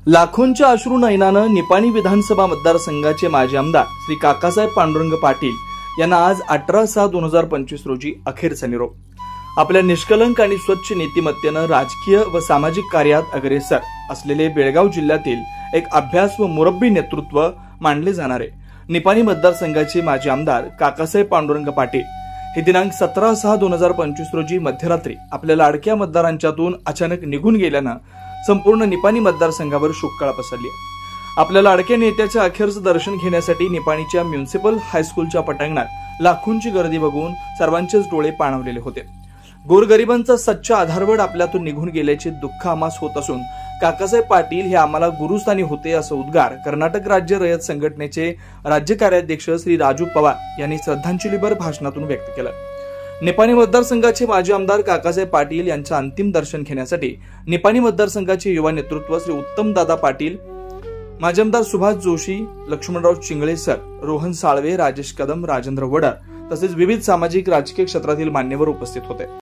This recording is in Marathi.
लाखोंच्या अश्रू नयनानं निपाणी विधानसभा मतदारसंघाचे माजी आमदार श्री काकासाहेब पांडुरंग पाटील यांना आज 18/6/2025 रोजी अखेरचा निरोप। आपल्या निष्कलंक आणि स्वच्छ नीतिमत्तेनं राजकीय व सामाजिक कार्यात अग्रेसर असलेले बेळगाव जिल्ह्यातील एक अभ्यास व मुरब्बी नेतृत्व मानले जाणारे निपाणी मतदारसंघाचे माजी आमदार काकासाहेब पांडुरंग पाटील हे दिनांक 17/6/2025 रोजी मध्यरात्री आपल्या लाडक्या मतदारांच्यातून अचानक निघून गेल्यानं संपूर्ण निपाणी मतदारसंघावर शोककळा पसरली। आपल्या लाडक्या नेत्याच्या अखेरचं दर्शन घेण्यासाठी निपाणीच्या म्युनिसिपल हायस्कूलच्या पटांगणात लाखोंची गर्दी बघून सर्वांचेच डोळे पाणावलेले होते। गोरगरिबांचा सच्चा आधारवड आपल्यातून निघून गेल्याचे दुःख आम्हास होत असून काकासाहेब पाटील हे आम्हाला गुरुस्थानी होते असं उद्गार कर्नाटक राज्य रयत संघटनेचे राज्य कार्याध्यक्ष श्री राजू पवार यांनी श्रद्धांजलीपर भाषणातून व्यक्त केलं। निपाणी मतदारसंघाचे माजी आमदार काकासाहेब पाटील यांचं अंतिम दर्शन घेण्यासाठी निपाणी मतदारसंघाचे युवा नेतृत्व श्री उत्तम दादा पाटील, माजी आमदार सुभाष जोशी, लक्ष्मणराव चिंगळे सर, रोहन साळवे, राजेश कदम, राजेंद्र वडर तसेच विविध सामाजिक राजकीय क्षेत्रातील मान्यवर उपस्थित होते।